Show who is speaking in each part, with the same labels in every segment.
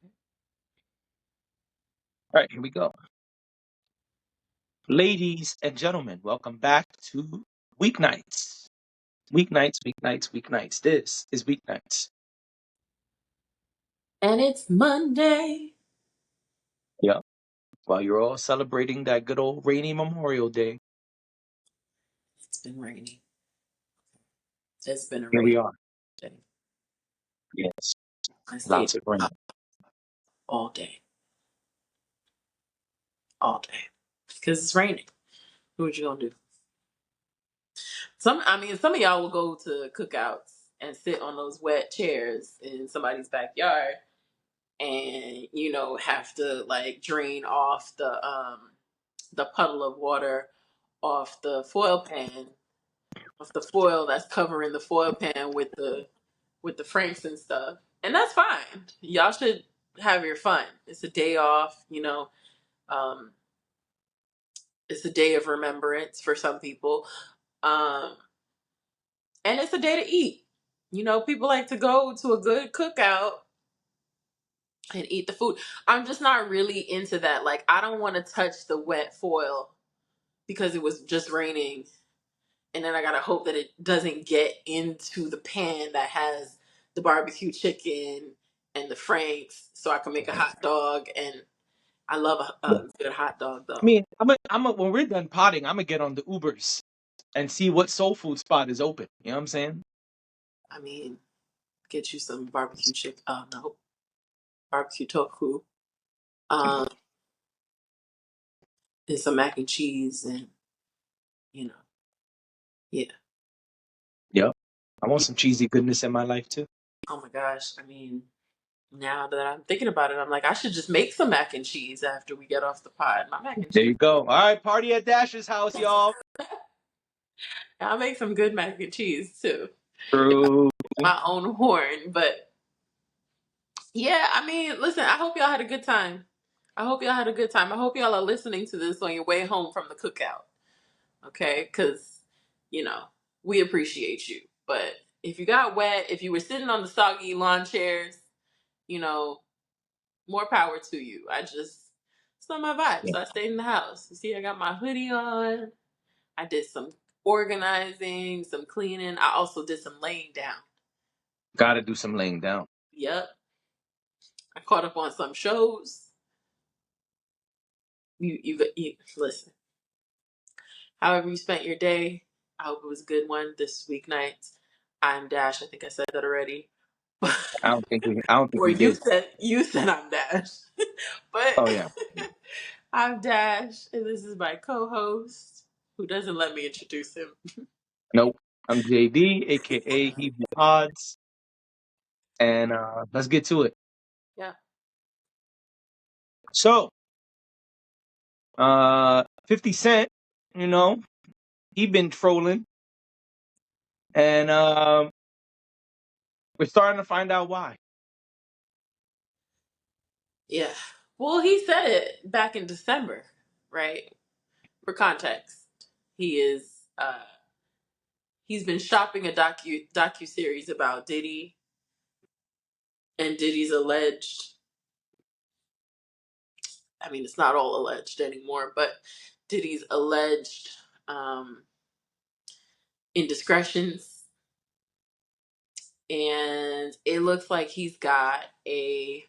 Speaker 1: All right, here we go. Ladies and gentlemen, welcome back to Weeknights. Weeknights. This is Weeknights.
Speaker 2: And it's Monday.
Speaker 1: Yeah. While you're all celebrating that good old rainy Memorial Day,
Speaker 2: It's been rainy. It's been a
Speaker 1: here we
Speaker 2: rainy
Speaker 1: are.
Speaker 2: day.
Speaker 1: Yes,
Speaker 2: I stayed
Speaker 1: lots of rain.
Speaker 2: up all day. All day. Because it's raining. What you gonna do? Some of y'all will go to cookouts and sit on those wet chairs in somebody's backyard and, have to like drain off the puddle of water off the foil pan, off the foil that's covering the foil pan with the franks and stuff. And that's fine. Y'all should have your fun. It's a day off, Um, it's a day of remembrance for some people. Um, and it's a day to eat. People like to go to a good cookout and eat the food. I'm just not really into that. Like, I don't want to touch the wet foil because it was just raining. And then I gotta hope that it doesn't get into the pan that has the barbecue chicken and the franks, so I can make a hot dog. And I love
Speaker 1: Yeah.
Speaker 2: a good hot dog,
Speaker 1: I
Speaker 2: though.
Speaker 1: mean, when we're done potting, I'm gonna get on the Ubers and see what soul food spot is open. You know what I'm saying?
Speaker 2: I mean, get you some barbecue chicken. No, barbecue tofu. Um, and some mac and cheese, and you know, yeah.
Speaker 1: Yep. I want some cheesy goodness in my life too.
Speaker 2: Oh my gosh, I mean, now that I'm thinking about it, I'm like, I should just make some mac and cheese after we get off the pod. My mac and
Speaker 1: There
Speaker 2: cheese.
Speaker 1: you go. All right, party at Dash's house, y'all.
Speaker 2: I'll make some good mac and cheese too.
Speaker 1: True.
Speaker 2: My own horn, but yeah, I mean, listen, I hope y'all had a good time. I hope y'all had a good time. I hope y'all are listening to this on your way home from the cookout. Okay? Because, you know, we appreciate you. But if you got wet, if you were sitting on the soggy lawn chairs, you know, more power to you. It's not my vibe.
Speaker 1: Yeah.
Speaker 2: So I stayed in the house. You see, I got my hoodie on. I did some organizing, some cleaning. I also did some laying down.
Speaker 1: Gotta do some laying down.
Speaker 2: Yep. I caught up on some shows. You listen. However you spent your day, I hope it was a good one this weeknight. I'm Dash. I think I said that already.
Speaker 1: I don't think
Speaker 2: Or
Speaker 1: we did.
Speaker 2: you said I'm Dash.
Speaker 1: Oh
Speaker 2: But
Speaker 1: yeah.
Speaker 2: I'm Dash, and this is my co-host who doesn't let me introduce him.
Speaker 1: Nope. I'm JD, aka Hebrew Pods, and let's get to it.
Speaker 2: Yeah.
Speaker 1: So, 50 Cent, you know, he been trolling, and we're starting to find out why.
Speaker 2: Yeah. Well, he said it back in December, right? For context, he is he's been shopping a docu series about Diddy and Diddy's alleged, I mean, it's not all alleged anymore, but Diddy's alleged um, indiscretions. And it looks like he's got a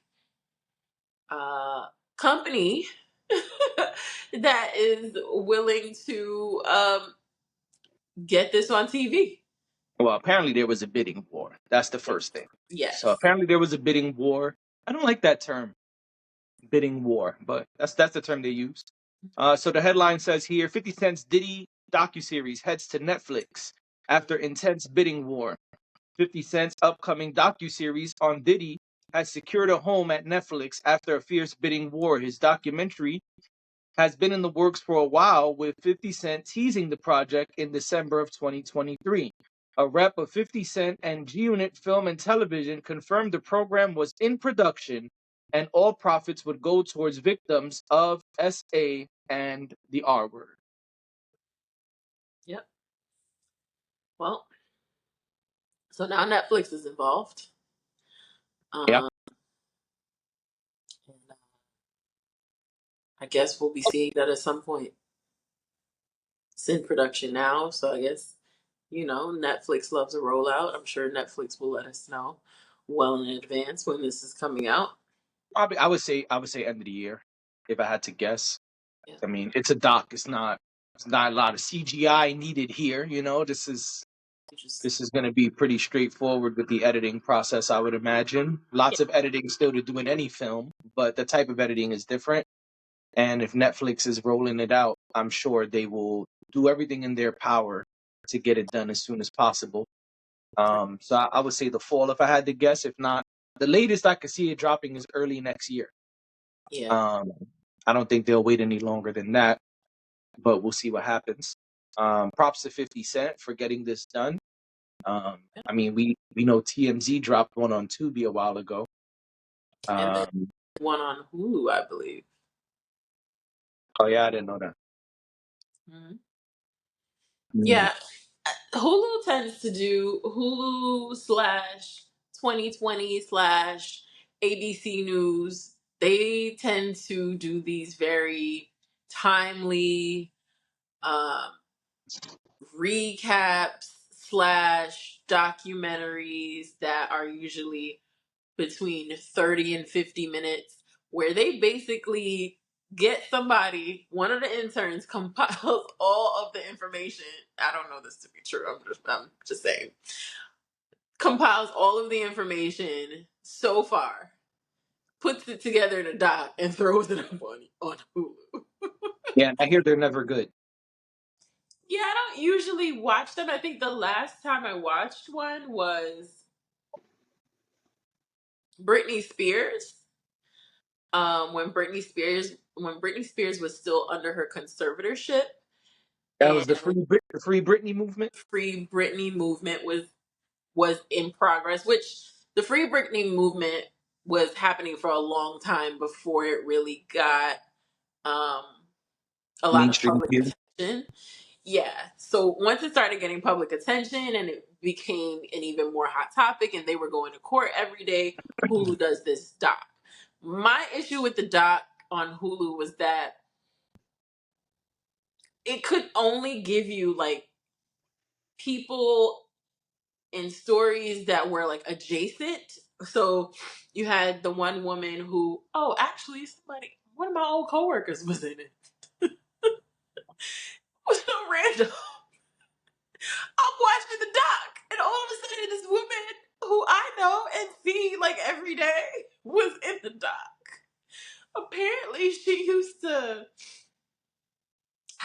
Speaker 2: company that is willing to get this on TV.
Speaker 1: Well, apparently there was a bidding war. That's the first thing. So
Speaker 2: Yes.
Speaker 1: apparently there was a bidding war. I don't like that term, bidding war, but that's the term they use. So the headline says here, 50 Cent's Diddy docuseries heads to Netflix after intense bidding war. 50 Cent's upcoming docuseries on Diddy has secured a home at Netflix after a fierce bidding war. His documentary has been in the works for a while, with 50 Cent teasing the project in December of 2023. A rep of 50 Cent and G Unit Film and Television confirmed the program was in production and all profits would go towards victims of SA and the R word.
Speaker 2: Yep. Well, so now Netflix is involved.
Speaker 1: Yeah.
Speaker 2: Um, I guess we'll be seeing that at some point. It's in production now, so I guess, Netflix loves a rollout. I'm sure Netflix will let us know well in advance when this is coming out.
Speaker 1: Probably, I would say end of the year, if I had to guess.
Speaker 2: Yeah.
Speaker 1: I mean, it's a doc. It's not a lot of CGI needed here. You know,
Speaker 2: Interesting.
Speaker 1: this is going to be pretty straightforward with the editing process, I would imagine.
Speaker 2: Yeah.
Speaker 1: Lots of editing still to do in any film, but the type of editing is different. And if Netflix is rolling it out, I'm sure they will do everything in their power to get it done as soon as possible. So I would say the fall, if I had to guess. If not, the latest I could see it dropping is early next year.
Speaker 2: Yeah.
Speaker 1: Um, I don't think they'll wait any longer than that, but we'll see what happens. Props to 50 Cent for getting this done. I mean, we know TMZ dropped one on Tubi a while ago.
Speaker 2: And then
Speaker 1: Um,
Speaker 2: one on Hulu, I believe.
Speaker 1: oh yeah, I didn't know that.
Speaker 2: Mhm.
Speaker 1: Mm.
Speaker 2: Yeah, Hulu tends to do Hulu slash 2020 slash ABC News. They tend to do these very timely um, recaps slash documentaries that are usually between 30 and 50 minutes, where they basically get somebody, one of the interns compiles all of the information. I don't know this to be true. I'm just saying. Compiles all of the information so far, puts it together in a doc, and throws it up on Hulu.
Speaker 1: Yeah, I hear they're never good.
Speaker 2: Yeah, I don't usually watch them. I think the last time I watched one was Britney Spears. When Britney Spears was still under her conservatorship,
Speaker 1: That was
Speaker 2: and
Speaker 1: the the Free Britney movement.
Speaker 2: Free Britney movement was in progress, which the Free Britney movement was happening for a long time before it really got um, a lot of
Speaker 1: Mainstream
Speaker 2: public
Speaker 1: view.
Speaker 2: attention. Yeah. So once it started getting public attention and it became an even more hot topic and they were going to court every day, Hulu does this doc. My issue with the doc on Hulu was that it could only give you like people in stories that were like adjacent. So you had the one woman who, oh, actually, one of my old coworkers was in it. It was so random. I'm watching the doc, and all of a sudden, this woman who I know and see like every day was in the doc. Apparently, she used to.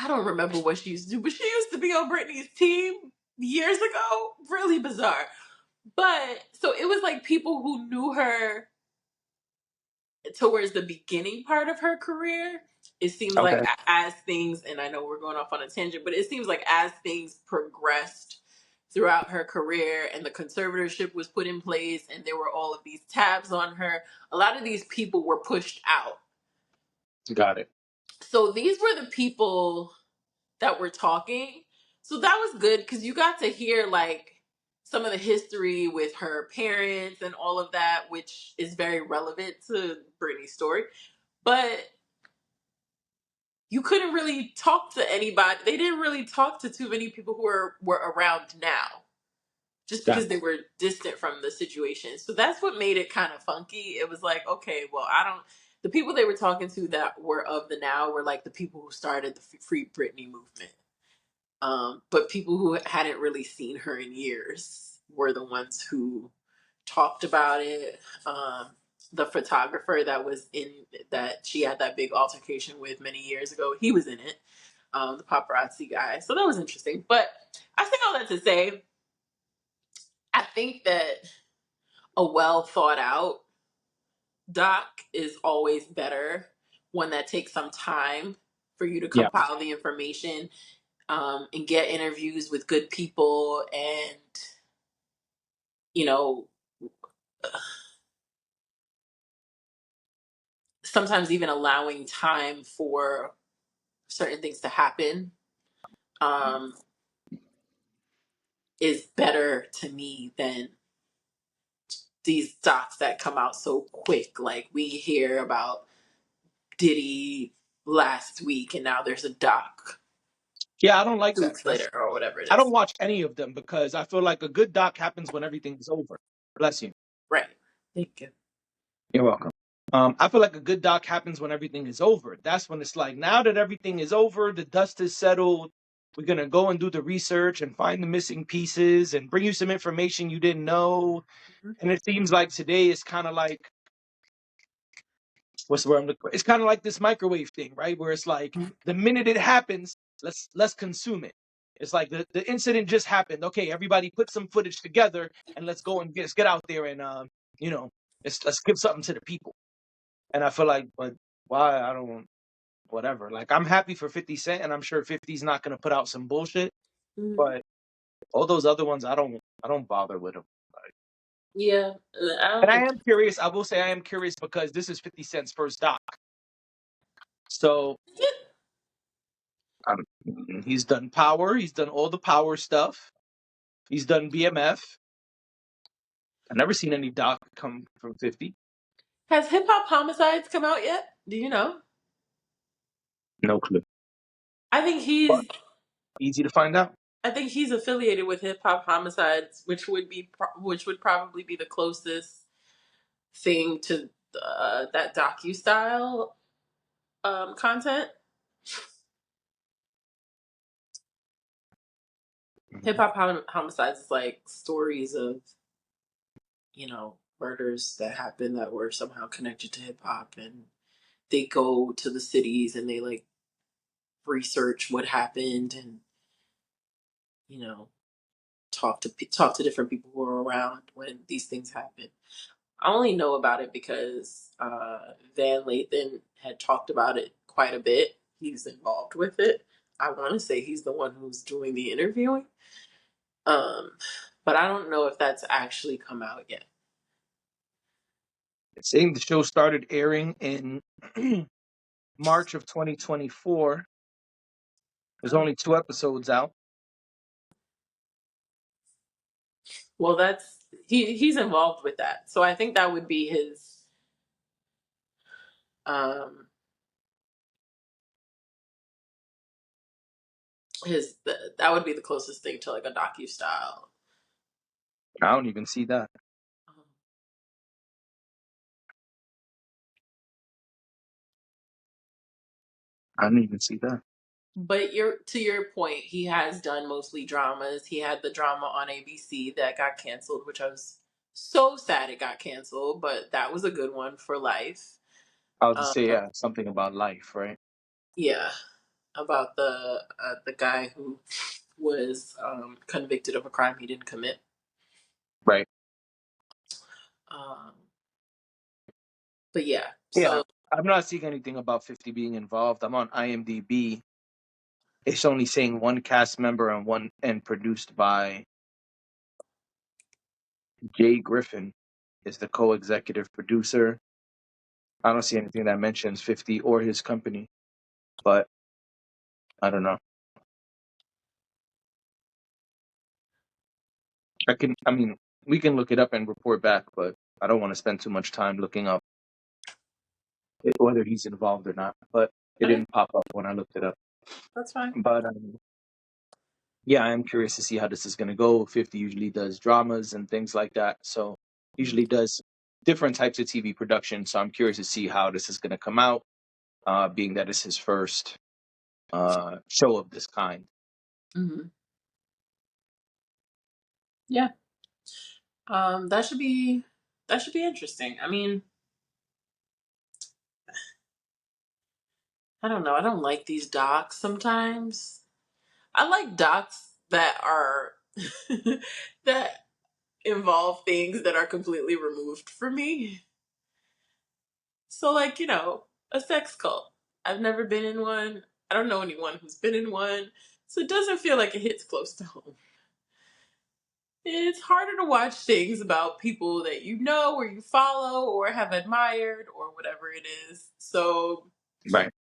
Speaker 2: I don't remember what she used to do, but she used to be on Britney's team years ago. Really bizarre. But so it was like people who knew her towards the beginning part of her career. It seems like
Speaker 1: Okay,
Speaker 2: as things, and I know we're going off on a tangent, but it seems like as things progressed throughout her career and the conservatorship was put in place and there were all of these tabs on her, a lot of these people were pushed out.
Speaker 1: got it.
Speaker 2: So these were the people that were talking. So that was good because you got to hear like some of the history with her parents and all of that, which is very relevant to Britney's story. But you couldn't really talk to anybody. They didn't really talk to too many people who were around now, just
Speaker 1: Got
Speaker 2: because they were distant from the situation. So that's what made it kind of funky. It was like, okay, well, I don't. The people they were talking to that were of the now were like the people who started the Free Britney movement. But people who hadn't really seen her in years were the ones who talked about it. The photographer that was in that she had that big altercation with many years ago, he was in it. The paparazzi guy. So that was interesting. But I say all that to say, I think that a well thought out doc is always better. One that takes some time for you to
Speaker 1: yeah,
Speaker 2: compile the information and get interviews with good people and, you know, sometimes even allowing time for certain things to happen um, is better to me than these docs that come out so quick. Like we hear about Diddy last week, and now there's a doc
Speaker 1: Yeah, I don't like
Speaker 2: 2
Speaker 1: that.
Speaker 2: weeks later or whatever it
Speaker 1: I don't
Speaker 2: is.
Speaker 1: watch any of them because I feel like a good doc happens when everything's over. Bless you.
Speaker 2: Right. Thank you.
Speaker 1: You're welcome. I feel like a good doc happens when everything is over. That's when it's like, now that everything is over, the dust is settled. We're gonna go and do the research and find the missing pieces and bring you some information you didn't know.
Speaker 2: Mhm.
Speaker 1: And it seems like today is kind of like, what's the word I'm looking for? It's kind of like this microwave thing, right? Where it's like the minute it happens, let's consume it. It's like the incident just happened. Okay, everybody put some footage together and let's go and get out there and you know, let's give something to the people. And I feel like, but why? I don't, whatever. Like, I'm happy for 50 Cent, and I'm sure 50's not gonna put out some bullshit.
Speaker 2: Mhm.
Speaker 1: But all those other ones, I don't bother with them.
Speaker 2: Yeah, I
Speaker 1: And
Speaker 2: don't
Speaker 1: I
Speaker 2: think.
Speaker 1: am curious. I will say I am curious because this is 50 Cent's first doc. So he's done Power. He's done all the Power stuff. He's done BMF. I've never seen any doc come from 50.
Speaker 2: Has Hip Hop Homicides come out yet? Do you know?
Speaker 1: No clue.
Speaker 2: I think
Speaker 1: But
Speaker 2: he's
Speaker 1: easy to find out.
Speaker 2: I think he's affiliated with Hip Hop Homicides, which would probably be the closest thing to that docu style content. Hip Hop Homicides is like stories of murders that happened that were somehow connected to hip hop, and they go to the cities and they like research what happened, and you know talk to different people who are around when these things happen. I only know about it because Van Lathan had talked about it quite a bit. He's involved with it. I want to say he's the one who's doing the interviewing. Um, but I don't know if that's actually come out yet.
Speaker 1: It's saying the show started airing in March of 2024. There's
Speaker 2: Oh.
Speaker 1: only 2 episodes out.
Speaker 2: Well, he's involved with that. So I think that would be um that would be the closest thing to like a docu style.
Speaker 1: I don't even see that. I don't even see that.
Speaker 2: But to your point, he has done mostly dramas. He had the drama on ABC that got canceled, which I was so sad it got canceled, but that was a good one for life.
Speaker 1: I'll just
Speaker 2: Um,
Speaker 1: say, yeah, something about life, right?
Speaker 2: yeah, about the guy who was convicted of a crime he didn't commit.
Speaker 1: Right.
Speaker 2: Um, but yeah,
Speaker 1: Yeah.
Speaker 2: so
Speaker 1: I'm not seeing anything about 50 being involved. I'm on IMDb. It's only saying one cast member and produced by Jay Griffin is the co-executive producer. I don't see anything that mentions 50 or his company, but I don't know. I mean, we can look it up and report back, but I don't want to spend too much time looking up whether he's involved or not. But it
Speaker 2: okay,
Speaker 1: didn't pop up when I looked it up.
Speaker 2: that's fine.
Speaker 1: But yeah, I am curious to see how this is going to go. 50 usually does dramas and things like that. So usually does different types of TV production. So I'm curious to see how this is going to come out, being that it's his first show of this kind.
Speaker 2: Hmm. Yeah, that should be interesting. I mean, I don't know. I don't like these docs sometimes. I like docs that are that involve things that are completely removed from me. So like, a sex cult. I've never been in one. I don't know anyone who's been in one. So it doesn't feel like it hits close to home. It's harder to watch things about people that you know or you follow or have admired or whatever it is. So
Speaker 1: Right.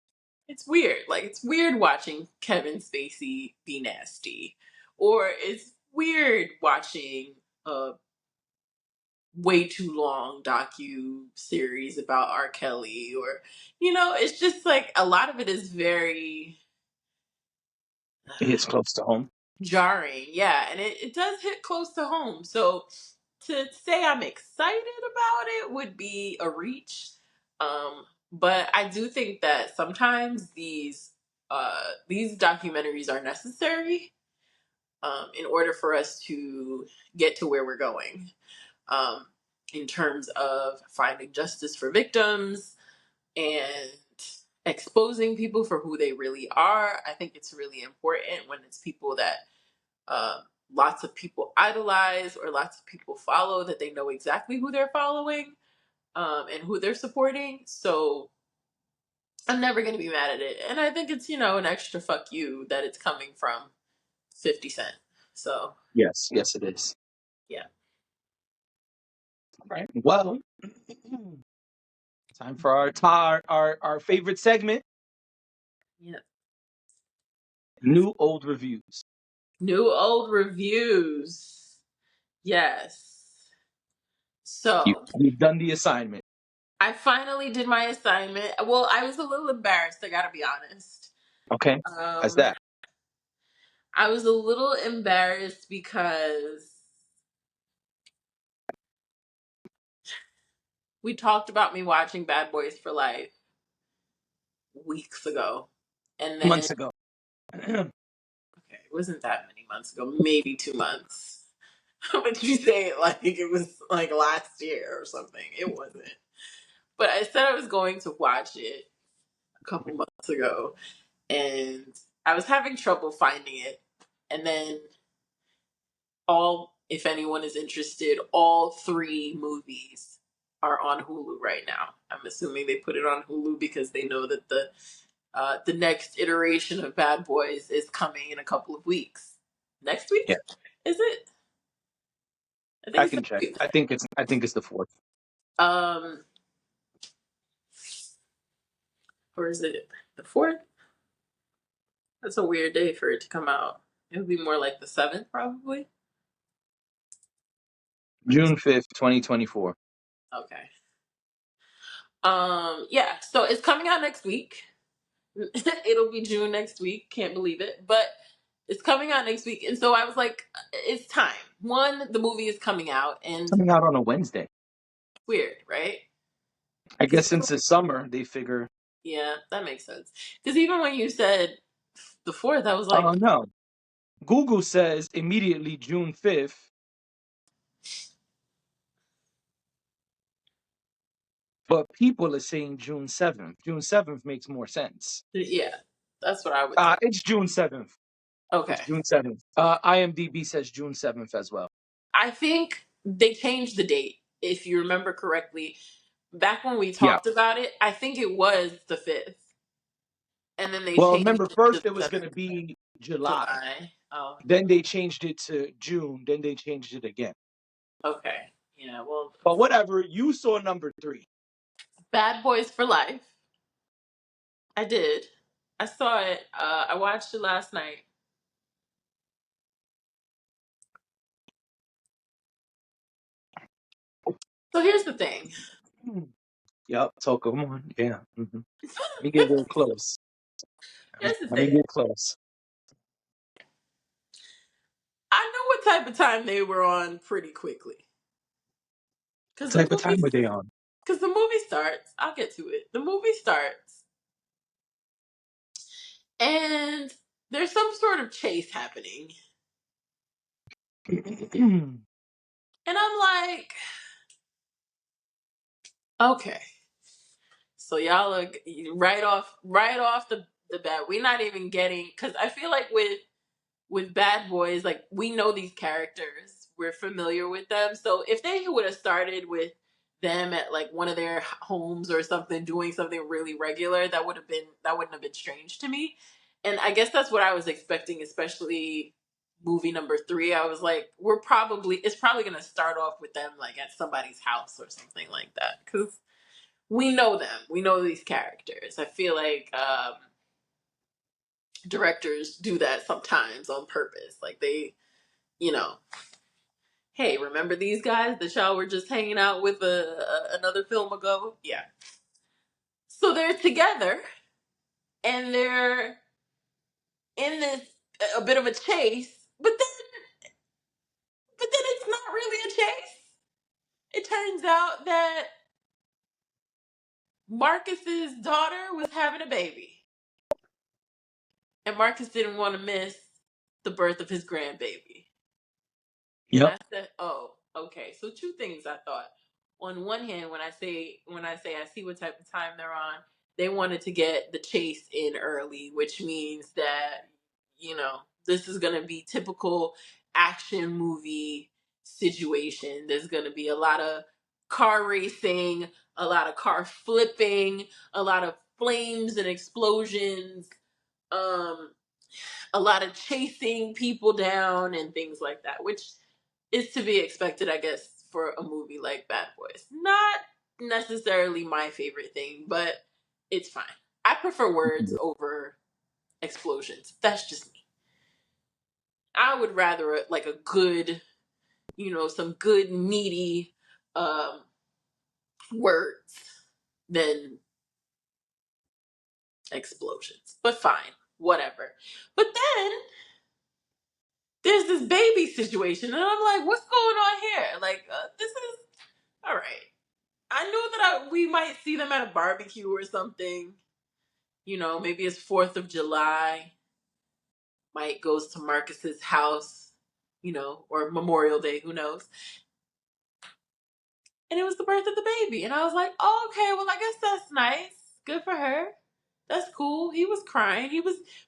Speaker 2: it's weird. Like it's weird watching Kevin Spacey be nasty. Or it's weird watching way too long docu-series about R. Kelly, or, it's just like a lot of it is very
Speaker 1: It hits close to home.
Speaker 2: jarring. Yeah, and it does hit close to home. So to say I'm excited about it would be a reach. But I do think that sometimes these documentaries are necessary in order for us to get to where we're going, um, in terms of finding justice for victims and exposing people for who they really are. I think it's really important when it's people that uh, lots of people idolize or lots of people follow, that they know exactly who they're following, and who they're supporting. So I'm never going to be mad at it. And I think it's, an extra fuck you that it's coming from 50 Cent. So,
Speaker 1: Yes, yes, it is.
Speaker 2: yeah.
Speaker 1: All right. Well, time for our favorite segment,
Speaker 2: Yeah.
Speaker 1: new old reviews.
Speaker 2: New old reviews. Yes. So
Speaker 1: You've done the assignment.
Speaker 2: I finally did my assignment. Well, I was a little embarrassed, I gotta be honest.
Speaker 1: Okay. How's
Speaker 2: Um,
Speaker 1: that?
Speaker 2: I was a little embarrassed because we talked about me watching Bad Boys for Life weeks ago. And then,
Speaker 1: Months ago.
Speaker 2: okay, it wasn't that many months ago, maybe 2 months. But you say it like it was like last year or something. It wasn't. But I said I was going to watch it a couple months ago, and I was having trouble finding it. And then, if anyone is interested, all three movies are on Hulu right now. I'm assuming they put it on Hulu because they know that the next iteration of Bad Boys is coming in a couple of weeks. Next week?
Speaker 1: Yeah,
Speaker 2: Is it? I think
Speaker 1: I
Speaker 2: it's
Speaker 1: can
Speaker 2: next
Speaker 1: check.
Speaker 2: week.
Speaker 1: I think it's the fourth.
Speaker 2: Um, or is it the 4th? That's a weird day for it to come out. It would be more like the 7th, probably.
Speaker 1: June 5th, 2024.
Speaker 2: Okay. Yeah, so it's coming out next week. It'll be June next week. Can't believe it. But it's coming out next week. And so I was like, it's time. One, the movie is coming out, and
Speaker 1: Coming out on a Wednesday.
Speaker 2: weird, right?
Speaker 1: I
Speaker 2: Because
Speaker 1: guess since it's summer, they figure.
Speaker 2: yeah, that makes sense. Because even when you said the 4th, I was
Speaker 1: Oh
Speaker 2: like,
Speaker 1: no. Google says immediately June 5th, but people are saying June 7th. June 7th makes more sense.
Speaker 2: yeah, that's what I would say.
Speaker 1: It's June 7th. It's
Speaker 2: Okay.
Speaker 1: June 7th. IMDb says June 7th as well.
Speaker 2: I think they changed the date, if you remember correctly. Back when we
Speaker 1: Yeah.
Speaker 2: talked about it, I think it was the 5th. And then they
Speaker 1: Well,
Speaker 2: changed
Speaker 1: remember,
Speaker 2: it to
Speaker 1: first it
Speaker 2: the
Speaker 1: was going
Speaker 2: 7th.
Speaker 1: to be July.
Speaker 2: July. Oh,
Speaker 1: Then they changed it to June. Then they changed it again.
Speaker 2: okay. Yeah, well,
Speaker 1: But whatever. You saw number 3.
Speaker 2: Bad Boys for Life. I did. I saw it. I watched it last night. So here's the thing.
Speaker 1: Yep. So come on. Yeah. Let me get real close.
Speaker 2: Here's the
Speaker 1: Let me
Speaker 2: thing.
Speaker 1: get close.
Speaker 2: I know what type of time they were on pretty quickly. Because
Speaker 1: What
Speaker 2: the
Speaker 1: type of
Speaker 2: movie,
Speaker 1: time were they on?
Speaker 2: because the movie starts. I'll get to it. The movie starts, and there's some sort of chase happening, and I'm like, okay. So y'all are right off the bat. We're not even getting, because I feel like with Bad Boys, like, we know these characters, we're familiar with them. So if they would have started with them at like one of their homes or something, doing something really regular, that wouldn't have been strange to me. And I guess that's what I was expecting, especially movie number 3. I was like, it's probably gonna start off with them like at somebody's house or something like that, because we know them, we know these characters. I feel like directors do that sometimes on purpose, like they, you know, hey, remember these guys that y'all were just hanging out with another film ago? Yeah. So they're together and they're in this a bit of a chase, but then it's not really a chase. It turns out that Marcus's daughter was having a baby, and Marcus didn't want to miss the birth of his grandbaby. And
Speaker 1: Yep.
Speaker 2: I said, "Oh, okay." So two things I thought. On one hand, when I say I see what type of time they're on, they wanted to get the chase in early, which means that this is going to be typical action movie situation. There's going to be a lot of car racing, a lot of car flipping, a lot of flames and explosions, um, a lot of chasing people down and things like that, which is to be expected, I guess, for a movie like Bad Boys. Not necessarily my favorite thing, but it's fine. I prefer words over explosions. That's just me. I would rather like a good, some good meaty um, words than explosions. But fine, whatever. But then there's this baby situation, and I'm like, what's going on here? Like, this is all right. I knew that we might see them at a barbecue or something. Maybe it's 4th of July. Mike goes to Marcus's house, or Memorial Day, who knows. And it was the birth of the baby. And I was like, oh, okay, well, I guess that's nice. Good for her. That's cool. He was crying.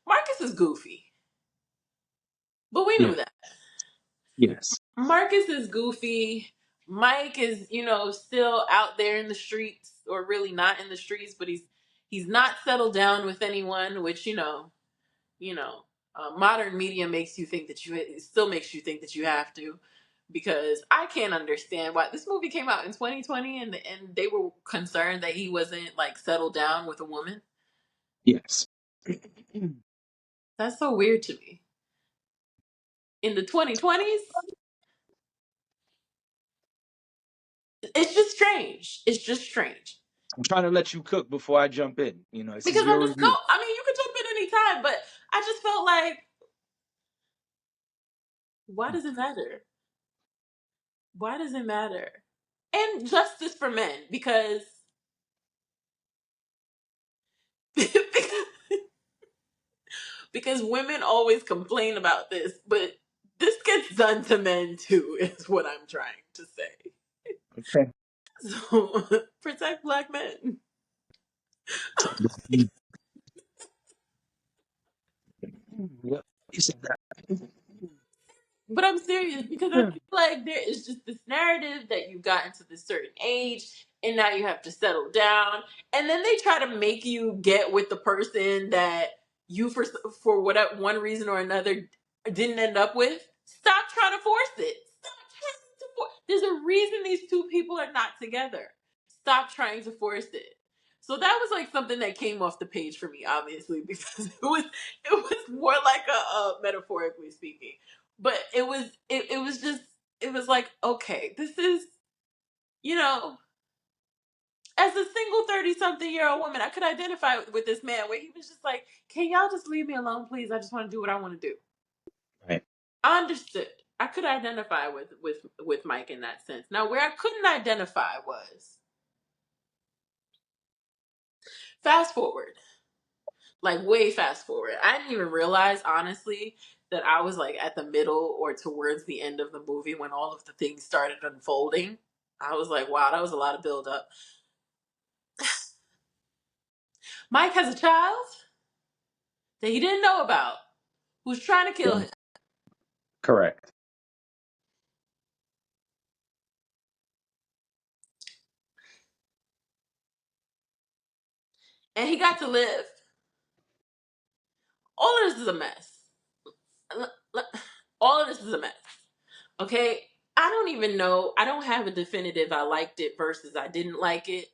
Speaker 2: Marcus is goofy. But we
Speaker 1: Yeah.
Speaker 2: knew that.
Speaker 1: Yes.
Speaker 2: Marcus is goofy. Mike is, still out there in the streets, or really not in the streets, but he's not settled down with anyone, which you know, modern media makes you think that it still makes you think that you have to, because I can't understand why this movie came out in 2020 and they were concerned that he wasn't like settled down with a woman.
Speaker 1: Yes.
Speaker 2: That's so weird to me. In the 2020s, it's just strange. It's just strange.
Speaker 1: I'm trying to let you cook before I jump in. This is
Speaker 2: Because
Speaker 1: your review.
Speaker 2: I mean, you could jump in any time, but I just felt like, why does it matter? Why does it matter? And justice for men, because because women always complain about this, but this gets done to men too, is what I'm trying to say.
Speaker 1: Okay.
Speaker 2: So protect black men.
Speaker 1: Yep. You said that.
Speaker 2: But I'm serious, because I feel like there is just this narrative that you got into this certain age and now you have to settle down. And then they try to make you get with the person that you, for whatever one reason or another, didn't end up with. Stop trying to force it. Stop trying to force. There's a reason these two people are not together. Stop trying to force it. So that was like something that came off the page for me, obviously, because it was more like a metaphorically speaking, but it was just, it was like, okay, this is, you know as a single 30-something-year-old woman, I could identify with this man where he was just like, can y'all just leave me alone, please? I just want to do what I want to do.
Speaker 1: Right.
Speaker 2: I understood. I could identify with Mike in that sense. Now, where I couldn't identify was, fast forward, like way fast forward. I didn't even realize, honestly, that I was like at the middle or towards the end of the movie when all of the things started unfolding. I was like, wow, that was a lot of build up. Mike has a child that he didn't know about who's trying to kill
Speaker 1: Yeah.
Speaker 2: him.
Speaker 1: Correct.
Speaker 2: And he got to live. All of this is a mess. All of this is a mess. Okay? I don't even know. I don't have a definitive I liked it versus I didn't like it.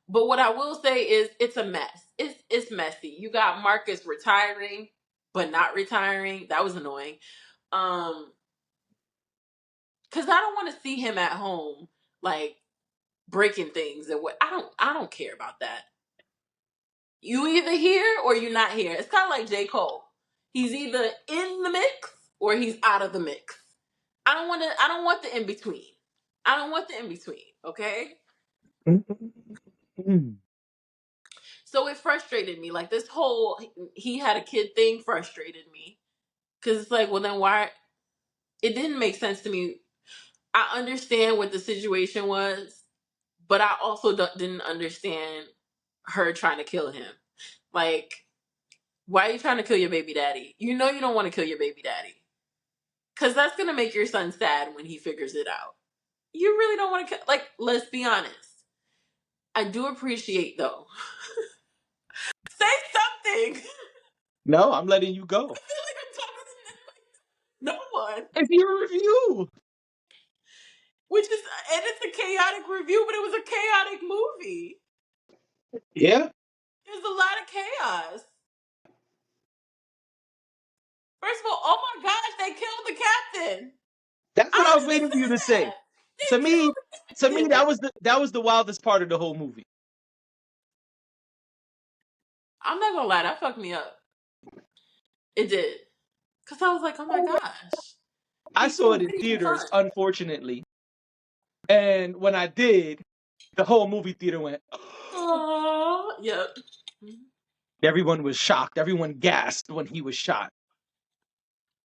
Speaker 2: But what I will say is it's a mess. It's messy. You got Marcus retiring, but not retiring. That was annoying. Um, Because I don't want to see him at home like breaking things and what. I don't care about that. You either here or you're not here. It's kind of like J. Cole. He's either in the mix or he's out of the mix. I don't want the in between. I don't want the in between. Okay. So it frustrated me. Like this whole he had a kid thing frustrated me. Cause it's like, well then why it didn't make sense to me. I understand what the situation was, but I also didn't understand her trying to kill him. Like, why are you trying to kill your baby daddy? You know you don't want to kill your baby daddy. Cause that's gonna make your son sad when he figures it out. You really don't want to kill, like, let's be honest. I do appreciate though. Say something.
Speaker 1: No, I'm letting you
Speaker 2: I
Speaker 1: go.
Speaker 2: feel like I'm talking to no one.
Speaker 1: It's your review.
Speaker 2: Which is, and it's a chaotic review, but it was a chaotic movie.
Speaker 1: Yeah,
Speaker 2: There's a lot of chaos. First of all, oh my gosh, they killed the captain.
Speaker 1: that's what
Speaker 2: I
Speaker 1: I was
Speaker 2: didn't
Speaker 1: waiting for you
Speaker 2: say
Speaker 1: to say.
Speaker 2: that. They
Speaker 1: To me,
Speaker 2: killed
Speaker 1: to
Speaker 2: the
Speaker 1: me,
Speaker 2: captain.
Speaker 1: that was the wildest part of the whole movie.
Speaker 2: I'm not gonna lie, that fucked me up. It did. Because I was like, oh my gosh.
Speaker 1: I
Speaker 2: He's
Speaker 1: saw
Speaker 2: so
Speaker 1: it in
Speaker 2: witty and
Speaker 1: theaters,
Speaker 2: fun.
Speaker 1: unfortunately, and when I did, the whole movie theater went.
Speaker 2: Aww. Yep.
Speaker 1: Everyone was shocked. Everyone gasped when he was shot.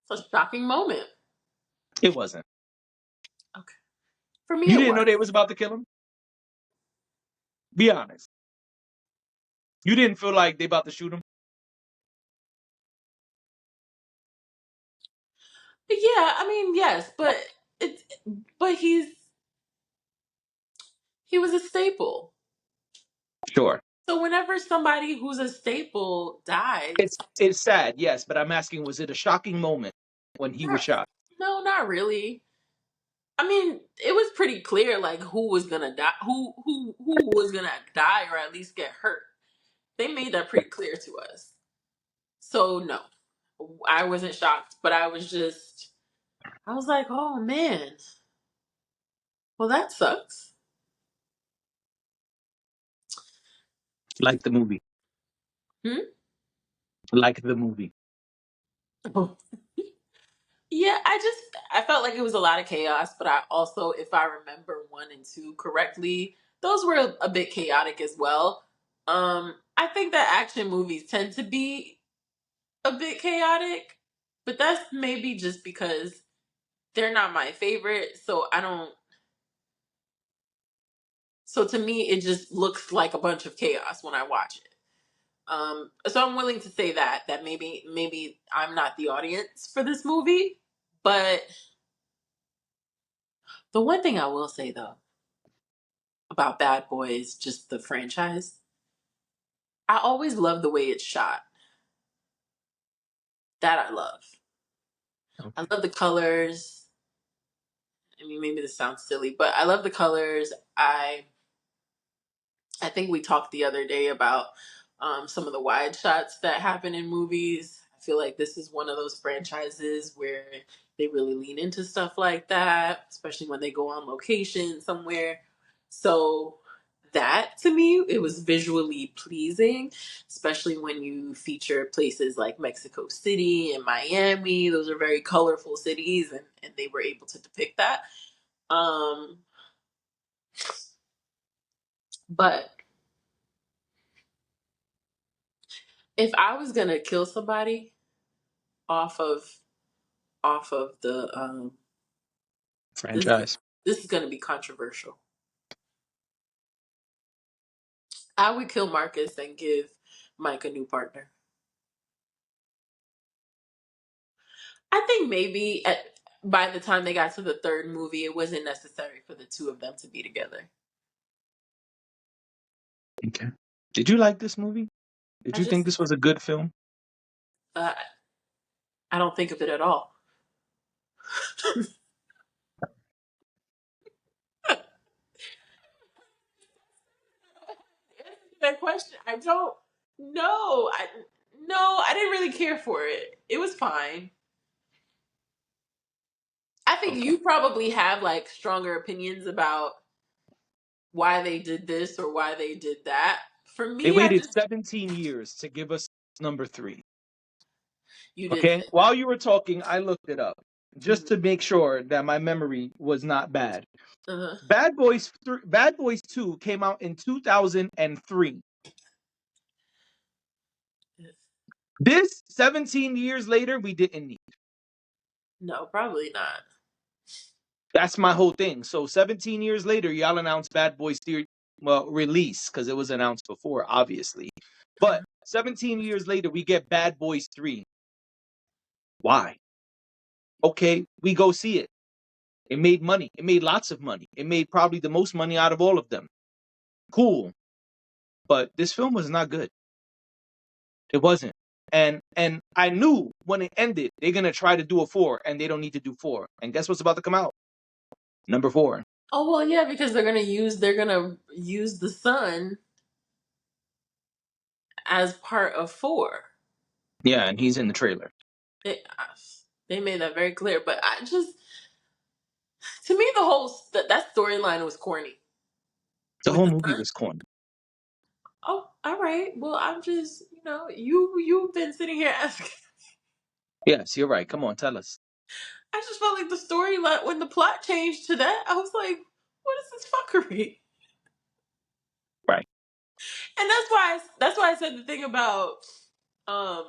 Speaker 2: It's a shocking moment.
Speaker 1: It wasn't.
Speaker 2: Okay. For me,
Speaker 1: You
Speaker 2: it
Speaker 1: didn't know
Speaker 2: was.
Speaker 1: they was about to kill him? Be honest. You didn't feel like they about to shoot him?
Speaker 2: Yeah, I mean, yes, but it's but he was a staple.
Speaker 1: Sure.
Speaker 2: So whenever somebody who's a staple dies,
Speaker 1: It's sad, yes, but I'm asking, was it a shocking moment when he was
Speaker 2: not,
Speaker 1: shot?
Speaker 2: no, not really. I mean, it was pretty clear like who was gonna die, who was gonna die or at least get hurt. They made that pretty clear to us. So no, I wasn't shocked, but I was like, oh man, well that sucks.
Speaker 1: Like the movie.
Speaker 2: Hmm?
Speaker 1: Like the movie.
Speaker 2: Yeah, I felt like it was a lot of chaos, but I also, if I remember one and two correctly, those were a bit chaotic as well. I think that action movies tend to be a bit chaotic, but that's maybe just because they're not my favorite, so I don't so to me it just looks like a bunch of chaos when I watch it. So I'm willing to say that maybe I'm not the audience for this movie, but the one thing I will say though about Bad Boys, just the franchise, I always love the way it's shot. That I love. I
Speaker 1: Okay.
Speaker 2: love the colors. I mean, maybe this sounds silly, but I love the colors. I think we talked the other day about some of the wide shots that happen in movies. I feel like this is one of those franchises where they really lean into stuff like that, especially when they go on location somewhere. So that to me, it was visually pleasing, especially when you feature places like Mexico City and Miami. Those are very colorful cities, and they were able to depict that. Um, but if I was gonna kill somebody off of the this
Speaker 1: Franchise.
Speaker 2: this is gonna be controversial. I would kill Marcus and give Mike a new partner. I think maybe by the time they got to the third movie, it wasn't necessary for the two of them to be together.
Speaker 1: Okay. Did you like this movie? Did
Speaker 2: I
Speaker 1: you think
Speaker 2: just
Speaker 1: this was a good film?
Speaker 2: uh, I don't think of it at all. That question, I don't know. I didn't really care for it. It was fine. I think you probably have like stronger opinions about why they did this or why they did that. For
Speaker 1: They
Speaker 2: me, I
Speaker 1: waited
Speaker 2: just
Speaker 1: 17 years to give us number three.
Speaker 2: you did
Speaker 1: Okay.
Speaker 2: say
Speaker 1: While you were talking, I looked it up
Speaker 2: that.
Speaker 1: just to make sure that my memory was not bad.
Speaker 2: Uh-huh.
Speaker 1: Bad Boys 2 came out in 2003. This 17 years later, we didn't need.
Speaker 2: No, probably not.
Speaker 1: That's my whole thing. So 17 years later, y'all announced Bad Boys Theory, well, release, because it was announced before, obviously. But 17 years later, we get Bad Boys 3. Why? Okay, we go see it. It made money. It made lots of money. It made probably the most money out of all of them. Cool. But this film was not good. It wasn't. And I knew when it ended, they're gonna try to do a four, and they don't need to do four. And guess what's about to come out? Number four.
Speaker 2: Oh well, yeah, because they're gonna use the sun as part of four.
Speaker 1: Yeah, and he's in the trailer.
Speaker 2: They made that very clear. But I just, to me, the whole that storyline was corny
Speaker 1: The
Speaker 2: with
Speaker 1: whole
Speaker 2: the
Speaker 1: movie
Speaker 2: sun.
Speaker 1: was corny.
Speaker 2: Oh, all right. Well, I'm just, you've been sitting here asking.
Speaker 1: Yes, you're right. Come on, tell us.
Speaker 2: I just felt like the storyline when the plot changed to that, I was like, what is this fuckery?
Speaker 1: Right.
Speaker 2: And that's why I said the thing about um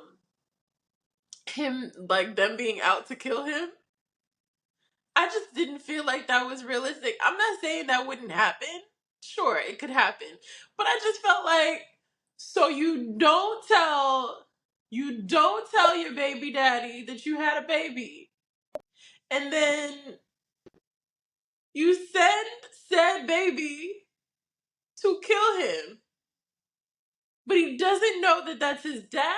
Speaker 2: him, like them being out to kill him. I just didn't feel like that was realistic. I'm not saying that wouldn't happen. Sure, it could happen. But I just felt like, so you don't tell your baby daddy that you had a baby. And then you send said baby to kill him. But he doesn't know that that's his dad.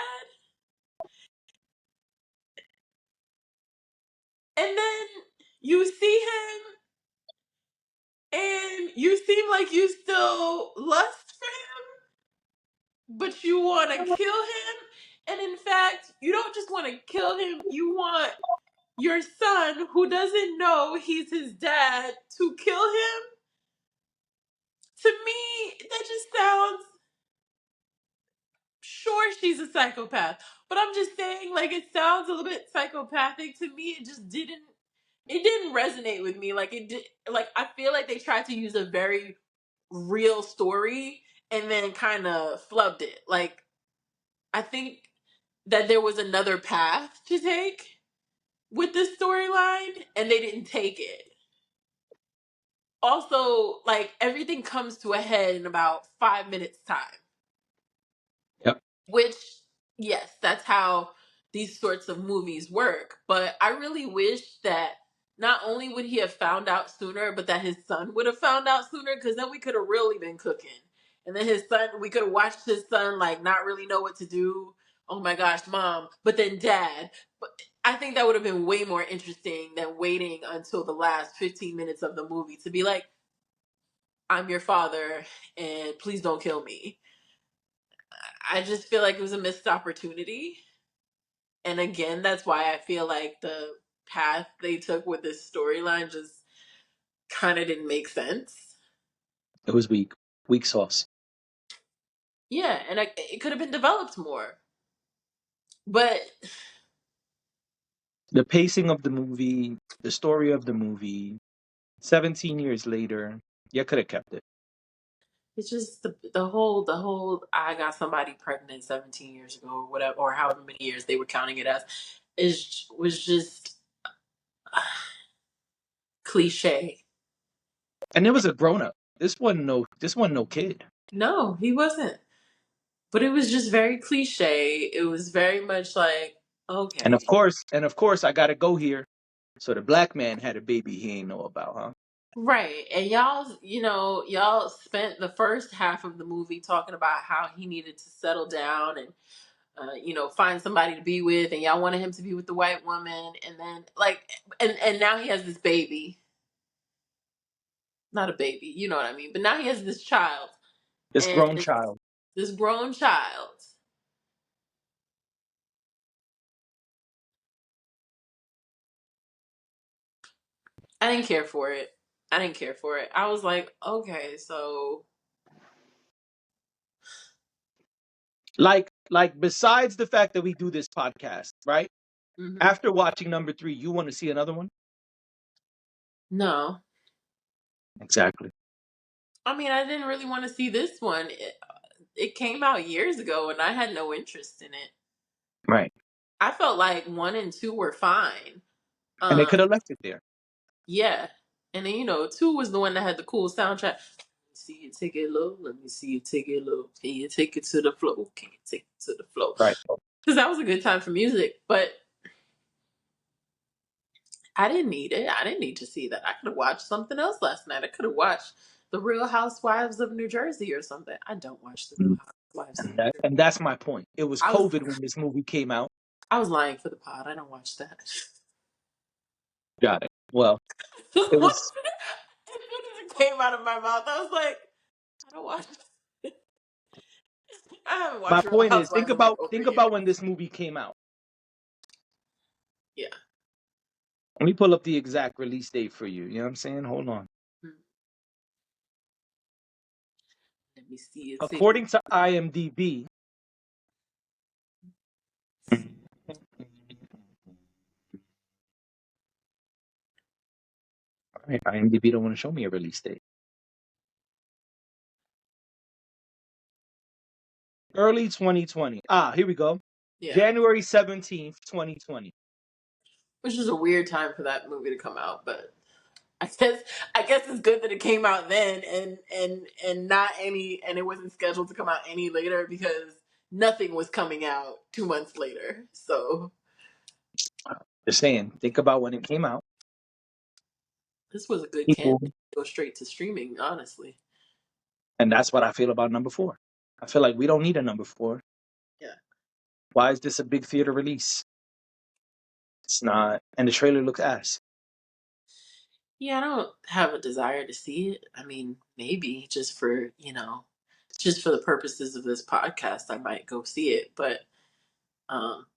Speaker 2: And then you see him and you seem like you still lust for him, but you want to kill him. And in fact, you don't just want to kill him, you want your son, who doesn't know he's his dad, to kill him. To me, that just sounds, sure, she's a psychopath, but I'm just saying, like, it sounds a little bit psychopathic to me. It didn't resonate with me. Like, it did, like, I feel like they tried to use a very real story and then kind of flubbed it. Like, I think that there was another path to take with this storyline and they didn't take it. Also, like, everything comes to a head in about 5 minutes time.
Speaker 1: Yep.
Speaker 2: Which, yes, that's how these sorts of movies work. But I really wish that not only would he have found out sooner, but that his son would have found out sooner, because then we could have really been cooking. And then we could have watched his son like not really know what to do. Oh my gosh, mom. But then dad. But I think that would have been way more interesting than waiting until the last 15 minutes of the movie to be like, I'm your father and please don't kill me. I just feel like it was a missed opportunity. And again, that's why I feel like the path they took with this storyline just kind of didn't make sense.
Speaker 1: It was weak. Weak sauce.
Speaker 2: Yeah, and it could have been developed more. But
Speaker 1: The pacing of the movie, the story of the movie, 17 years later, you could have kept it.
Speaker 2: it's just the whole I got somebody pregnant 17 years ago or whatever, or however many years they were counting it as, was just cliche.
Speaker 1: And it was a grown up. This wasn't no kid.
Speaker 2: No, he wasn't. But it was just very cliche. It was very much like,
Speaker 1: And
Speaker 2: okay.
Speaker 1: of course, I gotta go here. So the black man had a baby he ain't know about, huh?
Speaker 2: Right. And y'all spent the first half of the movie talking about how he needed to settle down and, find somebody to be with. And y'all wanted him to be with the white woman. And then, like, and now he has this baby. Not a baby, you know what I mean? But now he has this child.
Speaker 1: This
Speaker 2: And
Speaker 1: grown child.
Speaker 2: this grown child. I didn't care for it. I didn't care for it. I was like, okay, so
Speaker 1: Like besides the fact that we do this podcast, right?
Speaker 2: mhm.
Speaker 1: After watching number 3, you want to see another one?
Speaker 2: No.
Speaker 1: Exactly.
Speaker 2: I mean, I didn't really want to see this one. It came out years ago and I had no interest in it.
Speaker 1: Right.
Speaker 2: I felt like 1 and 2 were fine.
Speaker 1: And they
Speaker 2: Um,
Speaker 1: could have left it there.
Speaker 2: yeah. And then, 2 was the one that had the cool soundtrack. See you take it low. Let me see you take it low. Can you take it to the flow? Can you take it to the flow?
Speaker 1: Right.
Speaker 2: Because that was a good time for music. But I didn't need it. I didn't need to see that. I could have watched something else last night. I could have watched The Real Housewives of New Jersey or something. I don't watch The Real
Speaker 1: Mm.
Speaker 2: Housewives of
Speaker 1: And
Speaker 2: New
Speaker 1: that
Speaker 2: Jersey.
Speaker 1: and that's my point. It was
Speaker 2: I was
Speaker 1: COVID when this movie came out.
Speaker 2: I was lying for the pod. I don't watch that.
Speaker 1: Got it. Well,
Speaker 2: As
Speaker 1: it
Speaker 2: soon
Speaker 1: was
Speaker 2: as it came out of my mouth, I was like, I don't watch. I haven't
Speaker 1: my
Speaker 2: watched Real
Speaker 1: point is
Speaker 2: Housewives in like over a
Speaker 1: think
Speaker 2: year.
Speaker 1: about when this movie came out.
Speaker 2: Yeah.
Speaker 1: Let me pull up the exact release date for you. You know what I'm saying? Hold on.
Speaker 2: Hmm. Let me see it. Take it.
Speaker 1: According to IMDb, right, IMDb don't want to show me a release date. Early 2020. Here we go.
Speaker 2: Yeah.
Speaker 1: January 17th, 2020.
Speaker 2: Which is a weird time for that movie to come out, but I guess I guess it's good that it came out then and not any and it wasn't scheduled to come out any later because nothing was coming out 2 months later. So
Speaker 1: Just saying, think about when it came out.
Speaker 2: this was a good
Speaker 1: People,
Speaker 2: candidate to go straight to streaming, honestly.
Speaker 1: and that's what I feel about number 4. I feel like we don't need a number 4.
Speaker 2: Yeah.
Speaker 1: Why is this a big theater release? It's not. And the trailer looks ass.
Speaker 2: Yeah, I don't have a desire to see it. I mean, maybe just for the purposes of this podcast, I might go see it, but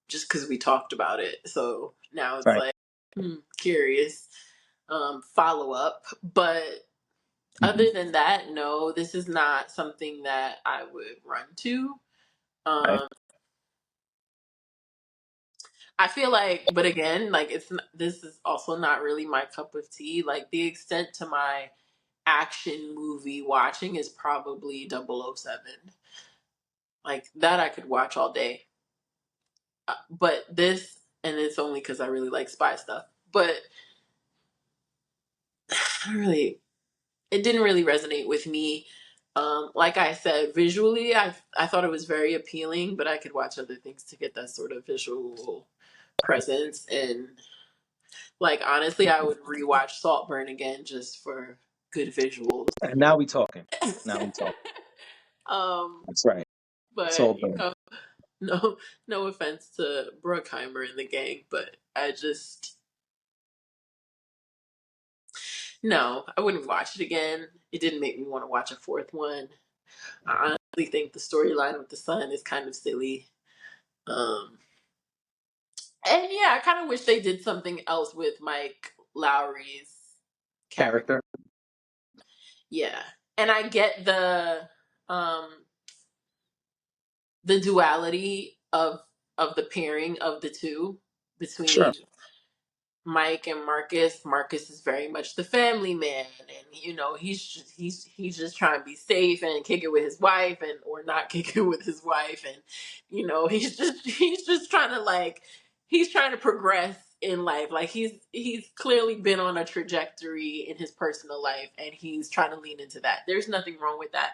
Speaker 2: just because we talked about it. So now it's
Speaker 1: Right.
Speaker 2: like, curious, follow up. But
Speaker 1: Mhm.
Speaker 2: other than that, no, this is not something that I would run to.
Speaker 1: Right.
Speaker 2: Um, I feel like, but again, like this is also not really my cup of tea. Like the extent to my action movie watching is probably 007. Like that I could watch all day. But this, and it's only because I really like spy stuff. But I don't really, it didn't really resonate with me. Like I said, visually, I thought it was very appealing, but I could watch other things to get that sort of visual presence. And like honestly, I would rewatch Saltburn again just for good visuals.
Speaker 1: And now we talking. Now we talking.
Speaker 2: um,
Speaker 1: That's right.
Speaker 2: but
Speaker 1: Saltburn.
Speaker 2: no, no offense to Bruckheimer and the gang, but I just no, I wouldn't watch it again. It didn't make me want to watch a fourth one. I honestly think the storyline with the son is kind of silly. Um, and yeah, I kind of wish they did something else with Mike Lowry's character.
Speaker 1: Character.
Speaker 2: Yeah, and I get um the duality of the pairing of the two
Speaker 1: Sure.
Speaker 2: between Mike and Marcus. Marcus is very much the family man, and he's just trying to be safe and kick it with his wife, and or not kick it with his wife, and he's just trying to he's trying to progress in life. Like he's clearly been on a trajectory in his personal life, and he's trying to lean into that. There's nothing wrong with that.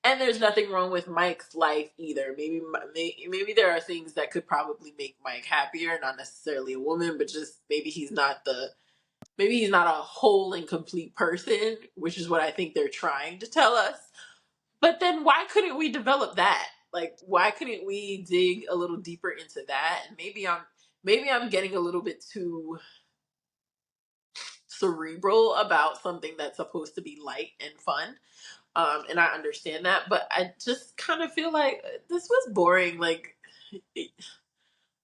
Speaker 2: And there's nothing wrong with Mike's life either. Maybe there are things that could probably make Mike happier. Not necessarily a woman, but just maybe he's not a whole and complete person, which is what I think they're trying to tell us. But then why couldn't we develop that? Like why couldn't we dig a little deeper into that? And maybe I'm getting a little bit too cerebral about something that's supposed to be light and fun. And I understand that, but I just kind of feel like this was boring. Like,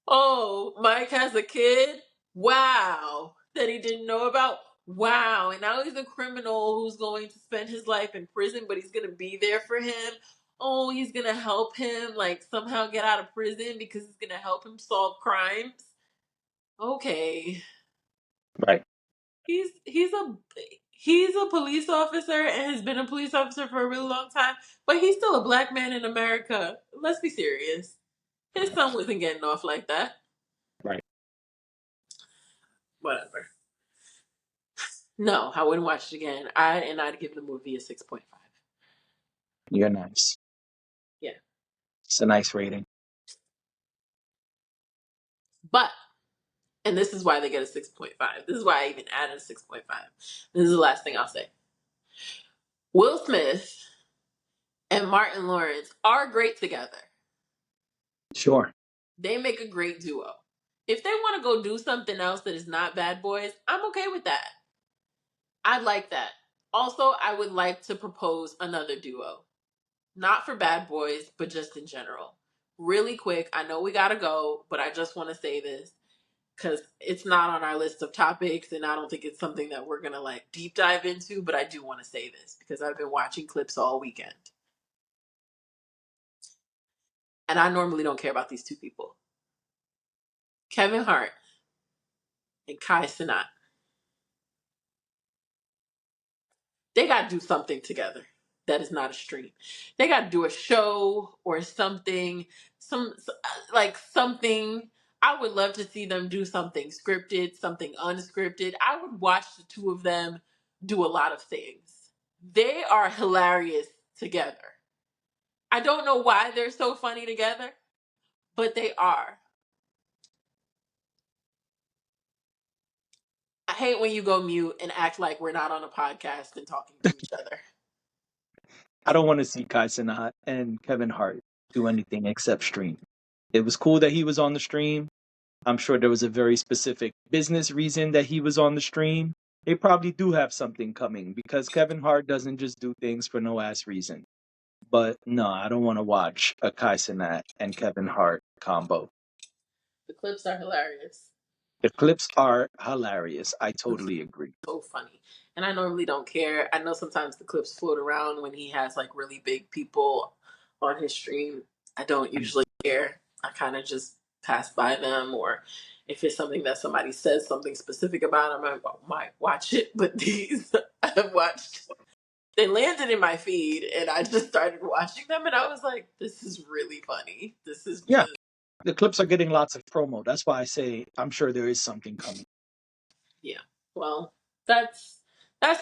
Speaker 2: oh, Mike has a kid. Wow, that he didn't know about. Wow, and now he's a criminal who's going to spend his life in prison, but he's going to be there for him. Oh, he's going to help him like somehow get out of prison because he's going to help him solve crimes. Okay.
Speaker 1: Right.
Speaker 2: He's a police officer and has been a police officer for a really long time, but he's still a black man in America. Let's be serious. His son wasn't getting off like that.
Speaker 1: Right.
Speaker 2: Whatever. No, I wouldn't watch it again. I'd give the movie a 6.5.
Speaker 1: You're nice.
Speaker 2: Yeah.
Speaker 1: It's a nice rating.
Speaker 2: But, and this is why they get a 6.5. This is why I even added a 6.5. This is the last thing I'll say. Will Smith and Martin Lawrence are great together.
Speaker 1: Sure.
Speaker 2: They make a great duo. If they want to go do something else that is not Bad Boys, I'm okay with that. I'd like that. Also, I would like to propose another duo. Not for Bad Boys, but just in general. Really quick, I know we gotta go, but I just want to say this because it's not on our list of topics, and I don't think it's something that we're gonna like deep dive into, but I do want to say this because I've been watching clips all weekend. And I normally don't care about these two people. Kevin Hart and Kai Cenat. They got to do something together that is not a stream. They got to do a show or something, like something. I would love to see them do something scripted, something unscripted. I would watch the two of them do a lot of things. They are hilarious together. I don't know why they're so funny together, but they are. I hate when you go mute and act like we're not on a podcast and talking to each other.
Speaker 1: I don't want to see Kai Cenat and Kevin Hart do anything except stream. It was cool that he was on the stream. I'm sure there was a very specific business reason that he was on the stream. They probably do have something coming because Kevin Hart doesn't just do things for no ass reason. But no, I don't want to watch a Kai Cenat and Kevin Hart combo.
Speaker 2: The clips are hilarious.
Speaker 1: The clips are hilarious. I totally agree.
Speaker 2: So funny. And I normally don't care. I know sometimes the clips float around when he has like really big people on his stream. I don't usually care. I kind of just pass by them, or if it's something that somebody says something specific about, I might watch it. But these I've watched. They landed in my feed and I just started watching them and I was like, this is really funny. This is
Speaker 1: Yeah,
Speaker 2: just,
Speaker 1: the clips are getting lots of promo. That's why I say I'm sure there is something coming.
Speaker 2: yeah. Well, that's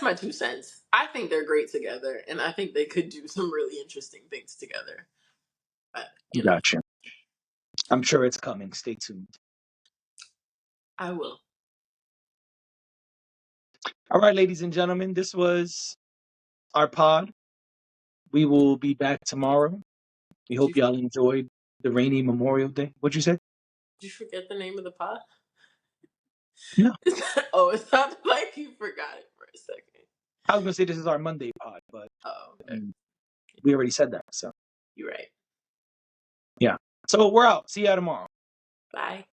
Speaker 2: my 2 cents. I think they're great together, and I think they could do some really interesting things together. But
Speaker 1: Gotcha. I'm sure it's coming. Stay tuned.
Speaker 2: I will.
Speaker 1: All right, ladies and gentlemen, this was our pod. We will be back tomorrow. We
Speaker 2: Did you,
Speaker 1: hope y'all enjoyed the rainy Memorial Day. What'd you say?
Speaker 2: did you forget the name of the pod?
Speaker 1: No.
Speaker 2: Oh, it sounded like you forgot it for a second.
Speaker 1: I was gonna say this is our Monday pod, but
Speaker 2: Oh, okay.
Speaker 1: we already said that. So
Speaker 2: You're right.
Speaker 1: yeah. So we're out. See y'all tomorrow.
Speaker 2: Bye.